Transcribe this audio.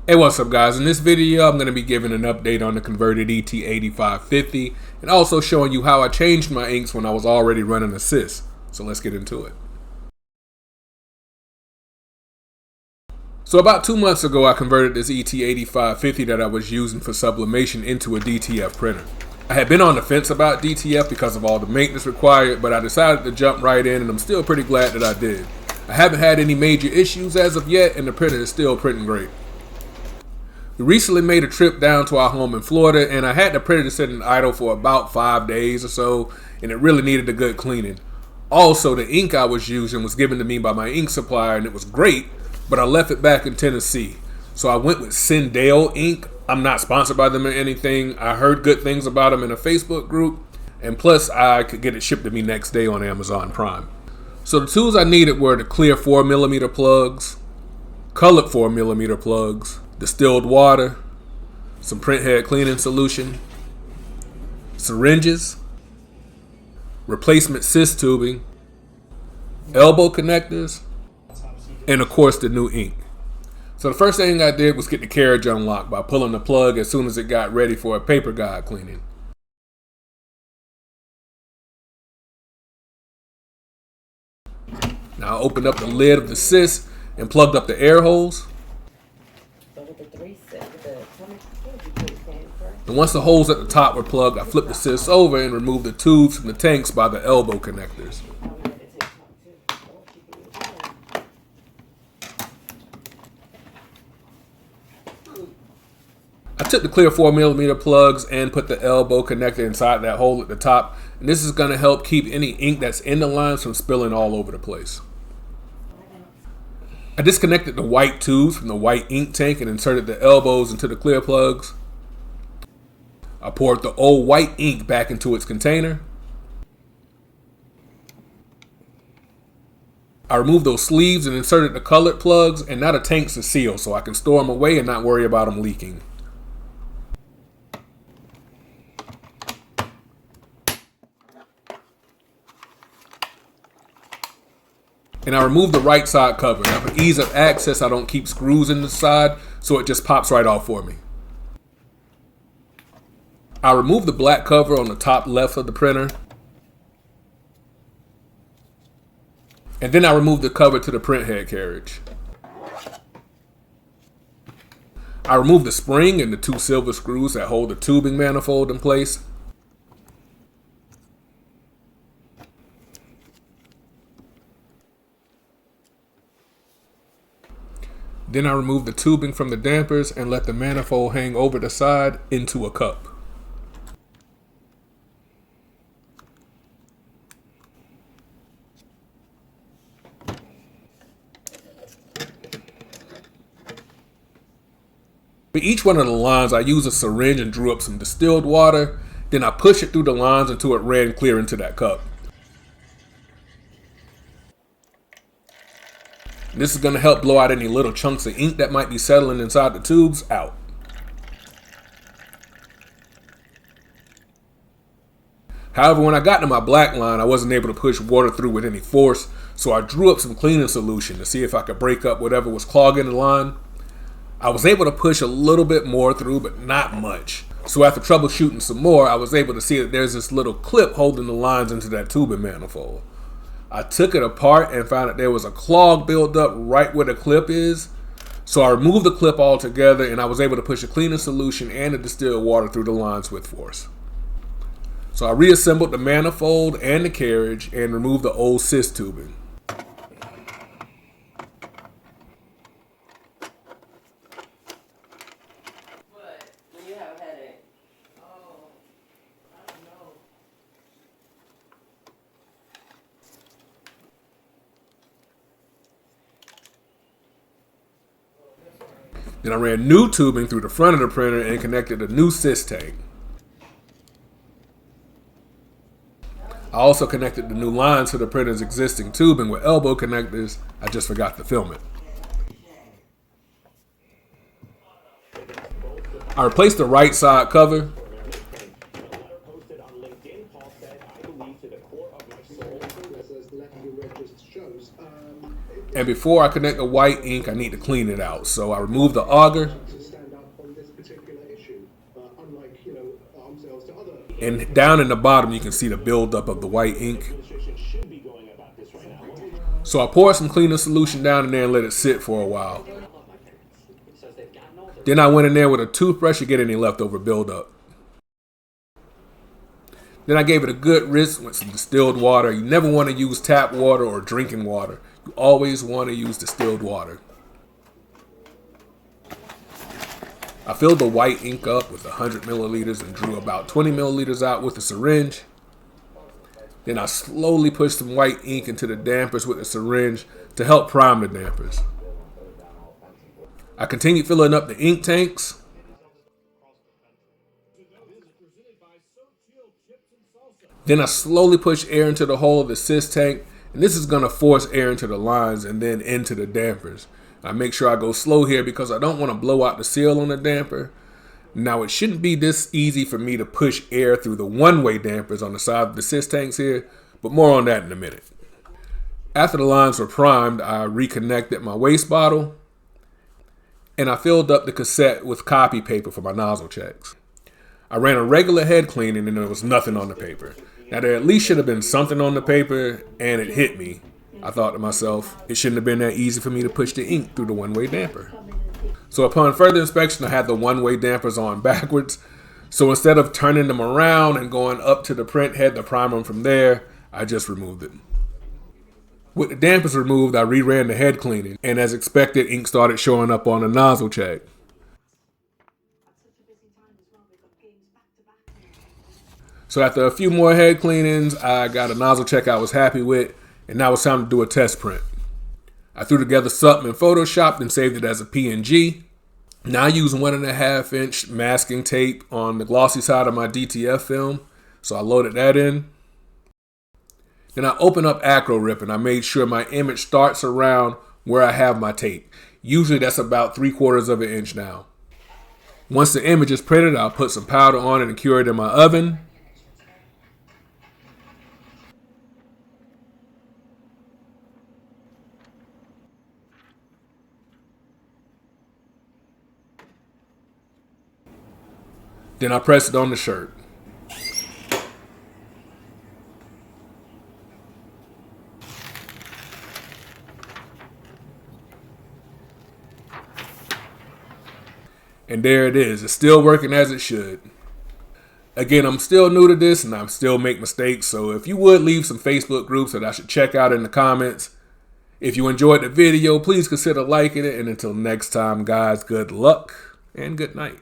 Hey, what's up guys? In this video I'm going to be giving an update on the converted ET-8550 and also showing you how I changed my inks when I was already running a CISS. So let's get into it. So about 2 months ago I converted this ET-8550 that I was using for sublimation into a DTF printer. I had been on the fence about DTF because of all the maintenance required, but I decided to jump right in and I'm still pretty glad that I did. I haven't had any major issues as of yet and the printer is still printing great. We recently made a trip down to our home in Florida and I had the printer sitting idle for about 5 days or so and it really needed a good cleaning. Also, the ink I was using was given to me by my ink supplier and it was great, but I left it back in Tennessee. So I went with Sindale ink. I'm not sponsored by them or anything. I heard good things about them in a Facebook group, and plus I could get it shipped to me next day on Amazon Prime. So the tools I needed were the clear 4mm plugs, colored 4mm plugs, distilled water, some print head cleaning solution, syringes, replacement CISS tubing, elbow connectors, and of course the new ink. So the first thing I did was get the carriage unlocked by pulling the plug as soon as it got ready for a paper guide cleaning. Now I opened up the lid of the CISS and plugged up the air holes. And once the holes at the top were plugged, I flipped the CISS over and removed the tubes from the tanks by the elbow connectors. I took the clear 4mm plugs and put the elbow connector inside that hole at the top, and this is going to help keep any ink that's in the lines from spilling all over the place. I disconnected the white tubes from the white ink tank and inserted the elbows into the clear plugs. I poured the old white ink back into its container. I removed those sleeves and inserted the colored plugs, and now the tanks are sealed so I can store them away and not worry about them leaking. And I removed the right side cover. Now for ease of access, I don't keep screws in the side, so it just pops right off for me. I removed the black cover on the top left of the printer. And then I removed the cover to the print head carriage. I removed the spring and the 2 silver screws that hold the tubing manifold in place. Then I removed the tubing from the dampers and let the manifold hang over the side into a cup. For each one of the lines, I used a syringe and drew up some distilled water. Then I pushed it through the lines until it ran clear into that cup. This is going to help blow out any little chunks of ink that might be settling inside the tubes out. However, when I got to my black line, I wasn't able to push water through with any force, so I drew up some cleaning solution to see if I could break up whatever was clogging the line. I was able to push a little bit more through, but not much. So after troubleshooting some more, I was able to see that there's this little clip holding the lines into that tubing manifold. I took it apart and found that there was a clog built up right where the clip is. So I removed the clip altogether and I was able to push a cleaning solution and the distilled water through the lines with force. So I reassembled the manifold and the carriage and removed the old CISS tubing. Then I ran new tubing through the front of the printer and connected a new CISS tank. I also connected the new lines to the printer's existing tubing with elbow connectors. I just forgot to film it. I replaced the right side cover. And before I connect the white ink, I need to clean it out. So I removed the auger, And down in the bottom, you can see the buildup of the white ink. So I poured some cleaner solution down in there and let it sit for a while. Then I went in there with a toothbrush to get any leftover buildup. Then I gave it a good rinse with some distilled water. You never want to use tap water or drinking water. You always want to use distilled water. I filled the white ink up with 100 milliliters and drew about 20 milliliters out with a syringe. Then I slowly pushed some white ink into the dampers with the syringe to help prime the dampers. I continued filling up the ink tanks. Then I slowly pushed air into the hole of the CISS tank, and this is going to force air into the lines and then into the dampers. I make sure I go slow here because I don't want to blow out the seal on the damper. Now, it shouldn't be this easy for me to push air through the one-way dampers on the side of the CISS tanks here, but more on that in a minute. After the lines were primed, I reconnected my waste bottle, and I filled up the cassette with copy paper for my nozzle checks. I ran a regular head cleaning and there was nothing on the paper. Now, there at least should have been something on the paper, and it hit me. I thought to myself, it shouldn't have been that easy for me to push the ink through the one-way damper. So upon further inspection, I had the one-way dampers on backwards. So instead of turning them around and going up to the print head to prime them from there, I just removed it. With the dampers removed, I reran the head cleaning, and as expected, ink started showing up on the nozzle check. So after a few more head cleanings, I got a nozzle check I was happy with, and now it's time to do a test print. I threw together something in Photoshop and saved it as a PNG. Now I use 1.5 inch masking tape on the glossy side of my DTF film, so I loaded that in. Then I opened up AcroRip and I made sure my image starts around where I have my tape. Usually that's about 3/4 of an inch now. Once the image is printed, I'll put some powder on it and cure it in my oven. Then I press it on the shirt. And there it is. It's still working as it should. Again, I'm still new to this and I still make mistakes. So if you would leave some Facebook groups that I should check out in the comments. If you enjoyed the video, please consider liking it. And until next time, guys, good luck and good night.